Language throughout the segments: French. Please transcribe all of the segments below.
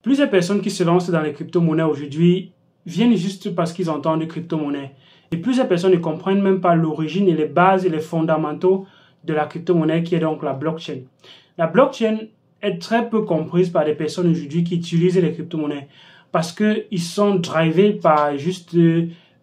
Plusieurs personnes qui se lancent dans les crypto-monnaies aujourd'hui viennent juste parce qu'ils entendent crypto-monnaie. Et plusieurs personnes ne comprennent même pas l'origine et les bases et les fondamentaux de la crypto-monnaie qui est donc la blockchain. La blockchain est très peu comprise par des personnes aujourd'hui qui utilisent les crypto-monnaies parce qu'ils sont drivés par juste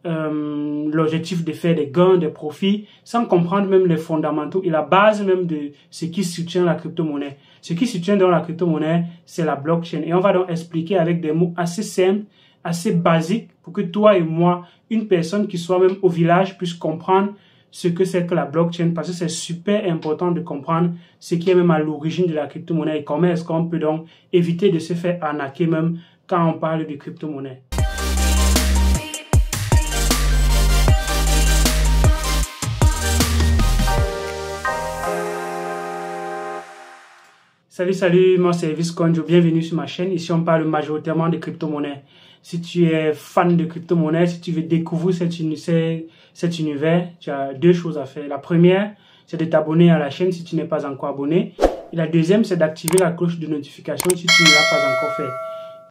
l'objectif de faire des gains, des profits, sans comprendre même les fondamentaux et la base même de ce qui soutient la crypto-monnaie. Ce qui soutient dans la crypto-monnaie, c'est la blockchain. Et on va donc expliquer avec des mots assez simples, assez basiques, pour que toi et moi, une personne qui soit même au village, puisse comprendre ce que c'est que la blockchain, parce que c'est super important de comprendre ce qui est même à l'origine de la crypto-monnaie et comment est-ce qu'on peut donc éviter de se faire arnaquer même quand on parle de crypto-monnaie. Salut, moi c'est Visconjo, bienvenue sur ma chaîne. Ici on parle majoritairement de crypto-monnaie. Si tu es fan de crypto-monnaie, si tu veux découvrir cet univers, tu as deux choses à faire. La première, c'est de t'abonner à la chaîne si tu n'es pas encore abonné. Et la deuxième, c'est d'activer la cloche de notification si tu ne l'as pas encore fait.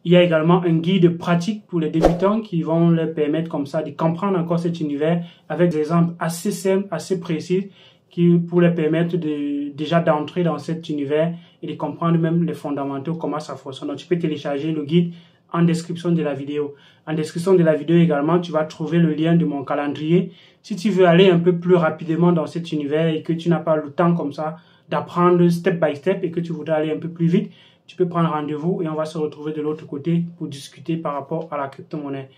Il y a également un guide pratique pour les débutants qui vont leur permettre comme ça de comprendre encore cet univers avec des exemples assez simples, assez précis, pour les permettre déjà d'entrer dans cet univers et de comprendre même les fondamentaux, comment ça fonctionne. Donc, tu peux télécharger le guide en description de la vidéo. En description de la vidéo également, tu vas trouver le lien de mon calendrier. Si tu veux aller un peu plus rapidement dans cet univers et que tu n'as pas le temps comme ça d'apprendre step by step et que tu voudrais aller un peu plus vite, tu peux prendre rendez-vous et on va se retrouver de l'autre côté pour discuter par rapport à la crypto-monnaie.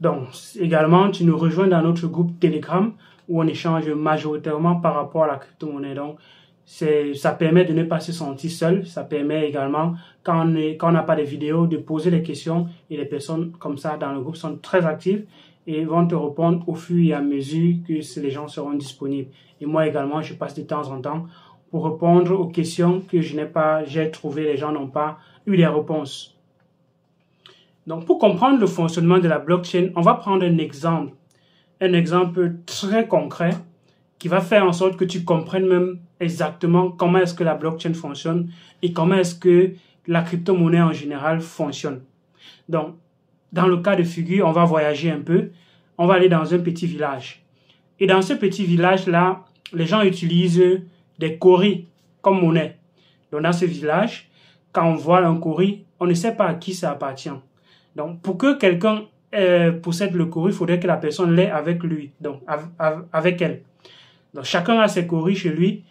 Donc, également, tu nous rejoins dans notre groupe Telegram où on échange majoritairement par rapport à la crypto-monnaie. Donc, ça permet de ne pas se sentir seul. Ça permet également, quand on n'a pas de vidéos, de poser des questions. Et les personnes comme ça dans le groupe sont très actives et vont te répondre au fur et à mesure que les gens seront disponibles. Et moi également, je passe de temps en temps pour répondre aux questions que j'ai trouvé, les gens n'ont pas eu les réponses. Donc, pour comprendre le fonctionnement de la blockchain, on va prendre un exemple très concret qui va faire en sorte que tu comprennes même exactement comment est-ce que la blockchain fonctionne et comment est-ce que la crypto-monnaie en général fonctionne. Donc, dans le cas de figure, on va voyager un peu. On va aller dans un petit village. Et dans ce petit village-là, les gens utilisent des cauris comme monnaie. Donc, dans ce village, quand on voit un cauris, on ne sait pas à qui ça appartient. Donc, pour que quelqu'un possède le cauris, il faudrait que la personne l'ait avec lui, donc avec elle. Donc, chacun a ses cauris chez lui.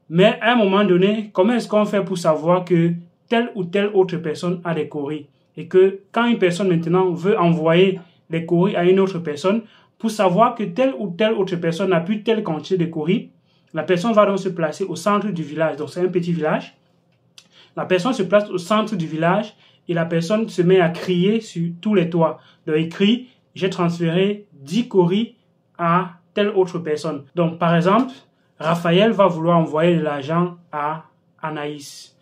Mais à un moment donné, comment est-ce qu'on fait pour savoir que telle ou telle autre personne a des cauris? Et que quand une personne maintenant veut envoyer les cauris à une autre personne, pour savoir que telle ou telle autre personne n'a plus telle quantité de cauris, la personne va donc se placer au centre du village. Donc, c'est un petit village. La personne se place au centre du village et la personne se met à crier sur tous les toits. Donc, il crie, j'ai transféré 10 cauris à telle autre personne. Donc, par exemple, Raphaël va vouloir envoyer de l'argent à Anaïs.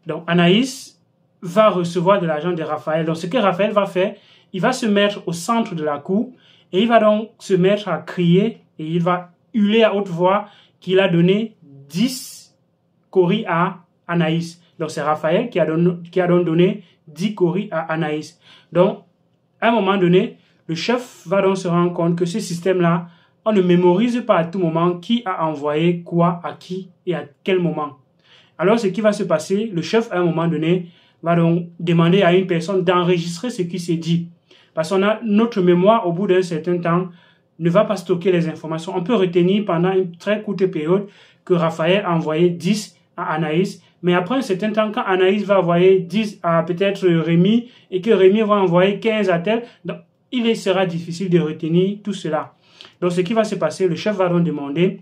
Donc, Anaïs va recevoir de l'argent de Raphaël. Donc, ce que Raphaël va faire, il va se mettre au centre de la cour et il va donc se mettre à crier et il va hurler à haute voix qu'il a donné 10 cauris à Anaïs. Donc, c'est Raphaël qui a donc donné 10 cauris à Anaïs. Donc, à un moment donné, le chef va donc se rendre compte que ce système-là, on ne mémorise pas à tout moment qui a envoyé quoi à qui et à quel moment. Alors, ce qui va se passer, le chef, à un moment donné, va donc demander à une personne d'enregistrer ce qui s'est dit. Parce qu'on a notre mémoire, au bout d'un certain temps, ne va pas stocker les informations. On peut retenir pendant une très courte période que Raphaël a envoyé 10 à Anaïs. Mais après un certain temps, quand Anaïs va envoyer 10 à peut-être Rémi et que Rémi va envoyer 15 à tel, donc il sera difficile de retenir tout cela. Donc, ce qui va se passer, le chef va donc demander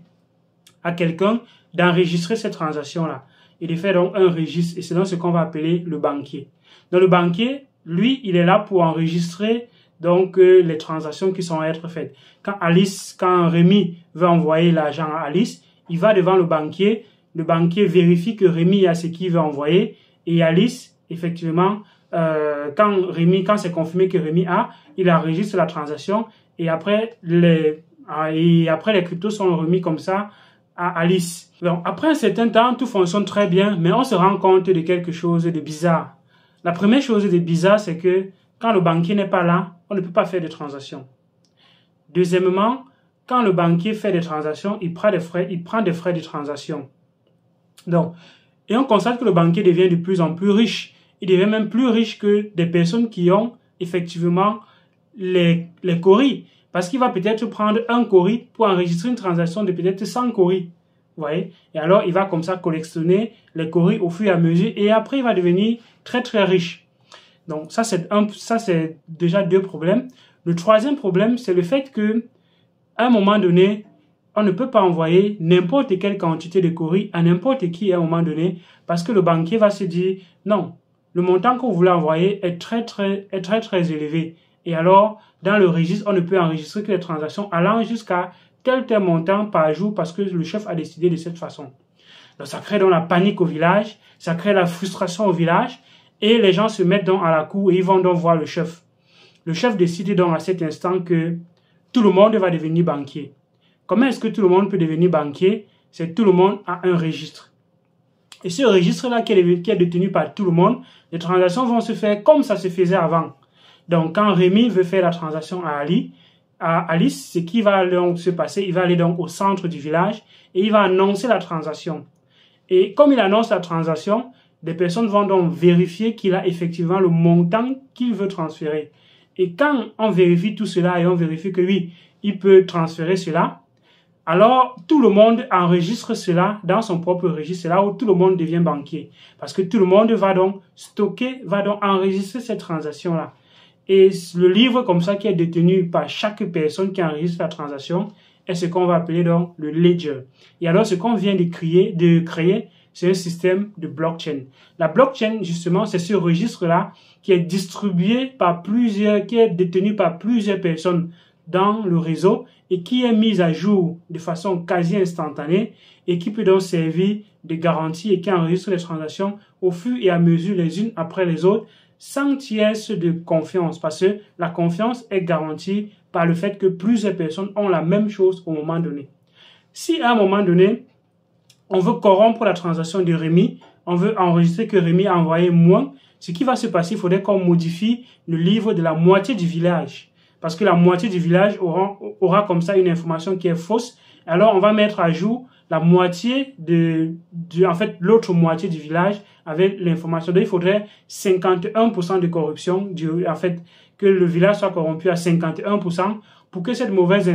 à quelqu'un d'enregistrer cette transaction-là et de faire donc un registre. Et c'est donc ce qu'on va appeler le banquier. Donc, le banquier, lui, il est là pour enregistrer donc les transactions qui sont à être faites. Quand Rémi veut envoyer l'argent à Alice, il va devant le banquier vérifie que Rémi a ce qu'il veut envoyer et Alice, effectivement, quand c'est confirmé que Rémi a, il enregistre la transaction et après les cryptos sont remis comme ça à Alice. Donc, après un certain temps, tout fonctionne très bien, mais on se rend compte de quelque chose de bizarre. La première chose de bizarre, c'est que quand le banquier n'est pas là, on ne peut pas faire de transactions. Deuxièmement, quand le banquier fait des transactions, il prend des frais de transaction. Donc, et on constate que le banquier devient de plus en plus riche. Il devient même plus riche que des personnes qui ont effectivement les coris. Parce qu'il va peut-être prendre un cori pour enregistrer une transaction de peut-être 100 coris. Vous voyez? Et alors, il va comme ça collectionner les coris au fur et à mesure. Et après, il va devenir très, très riche. Donc, ça, c'est déjà deux problèmes. Le troisième problème, c'est le fait que, à un moment donné, on ne peut pas envoyer n'importe quelle quantité de coris à n'importe qui à un moment donné, parce que le banquier va se dire, non, le montant que vous voulez envoyer est très, très élevé. Et alors, dans le registre, on ne peut enregistrer que les transactions allant jusqu'à tel montant par jour parce que le chef a décidé de cette façon. Donc, ça crée donc la panique au village, ça crée la frustration au village et les gens se mettent donc à la cour et ils vont donc voir le chef. Le chef décide donc à cet instant que tout le monde va devenir banquier. Comment est-ce que tout le monde peut devenir banquier? C'est tout le monde a un registre. Et ce registre-là qui est détenu par tout le monde, les transactions vont se faire comme ça se faisait avant. Donc, quand Rémi veut faire la transaction à Alice, ce qui va donc se passer, il va aller donc au centre du village et il va annoncer la transaction. Et comme il annonce la transaction, des personnes vont donc vérifier qu'il a effectivement le montant qu'il veut transférer. Et quand on vérifie tout cela et on vérifie que oui, il peut transférer cela, alors tout le monde enregistre cela dans son propre registre. C'est là où tout le monde devient banquier. Parce que tout le monde va donc enregistrer cette transaction-là. Et le livre comme ça qui est détenu par chaque personne qui enregistre la transaction est ce qu'on va appeler donc le ledger. Et alors ce qu'on vient de créer, c'est un système de blockchain. La blockchain, justement, c'est ce registre-là qui est distribué par qui est détenu par plusieurs personnes dans le réseau et qui est mis à jour de façon quasi instantanée et qui peut donc servir de garantie et qui enregistre les transactions au fur et à mesure les unes après les autres sans tiers de confiance parce que la confiance est garantie par le fait que plusieurs personnes ont la même chose au moment donné. Si à un moment donné, on veut corrompre la transaction de Rémi, on veut enregistrer que Rémi a envoyé moins, ce qui va se passer, il faudrait qu'on modifie le livre de la moitié du village. Parce que la moitié du village aura comme ça une information qui est fausse. Alors, on va mettre à jour la moitié en fait, l'autre moitié du village avec l'information. Donc, il faudrait 51% de corruption, en fait, que le village soit corrompu à 51% pour que cette mauvaise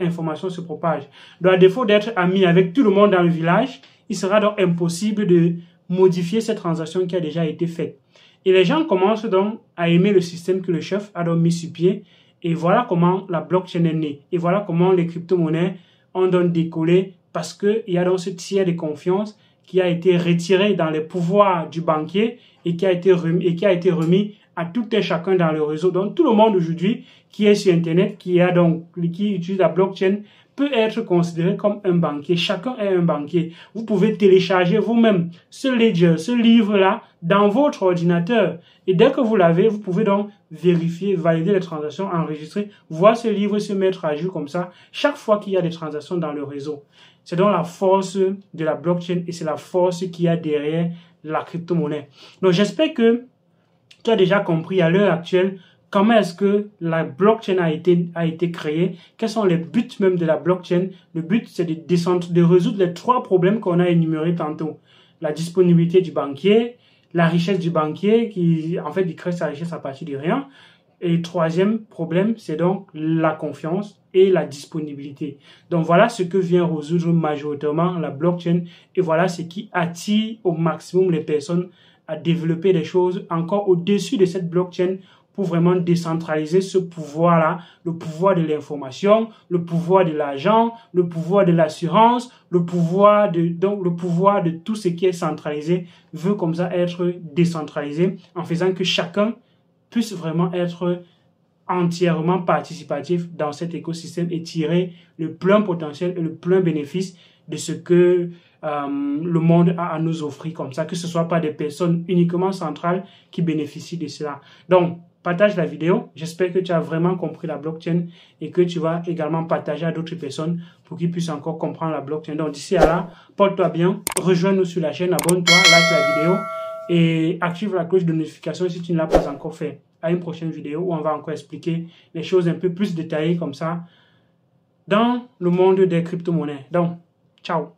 information se propage. Donc, à défaut d'être ami avec tout le monde dans le village, il sera donc impossible de modifier cette transaction qui a déjà été faite. Et les gens commencent donc à aimer le système que le chef a donc mis sur pied. Et voilà comment la blockchain est née. Et voilà comment les crypto-monnaies ont donc décollé parce qu'il y a donc ce tiers de confiance qui a été retiré dans les pouvoirs du banquier et qui a été remis à tout un chacun dans le réseau. Donc tout le monde aujourd'hui qui est sur Internet, qui utilise la blockchain, peut être considéré comme un banquier. Chacun est un banquier. Vous pouvez télécharger vous-même ce ledger, ce livre-là, dans votre ordinateur. Et dès que vous l'avez, vous pouvez donc vérifier, valider les transactions, enregistrer, voir ce livre se mettre à jour comme ça, chaque fois qu'il y a des transactions dans le réseau. C'est donc la force de la blockchain et c'est la force qu'il y a derrière la crypto-monnaie. Donc j'espère que tu as déjà compris à l'heure actuelle comment est-ce que la blockchain a été créée, quels sont les buts même de la blockchain. Le but, c'est de résoudre les trois problèmes qu'on a énumérés tantôt. La disponibilité du banquier, la richesse du banquier, qui en fait, il crée sa richesse à partir de rien. Et le troisième problème, c'est donc la confiance et la disponibilité. Donc voilà ce que vient résoudre majoritairement la blockchain et voilà ce qui attire au maximum les personnes à développer des choses encore au-dessus de cette blockchain pour vraiment décentraliser ce pouvoir-là, le pouvoir de l'information, le pouvoir de l'argent, le pouvoir de l'assurance, le pouvoir de tout ce qui est centralisé veut comme ça être décentralisé en faisant que chacun puisse vraiment être entièrement participatif dans cet écosystème et tirer le plein potentiel et le plein bénéfice de ce que le monde a à nous offrir comme ça, que ce soit pas des personnes uniquement centrales qui bénéficient de cela. Donc, partage la vidéo. J'espère que tu as vraiment compris la blockchain et que tu vas également partager à d'autres personnes pour qu'ils puissent encore comprendre la blockchain. Donc, d'ici à là, porte-toi bien, rejoins-nous sur la chaîne, abonne-toi, like la vidéo et active la cloche de notification si tu ne l'as pas encore fait. À une prochaine vidéo où on va encore expliquer les choses un peu plus détaillées comme ça dans le monde des crypto-monnaies. Donc, ciao!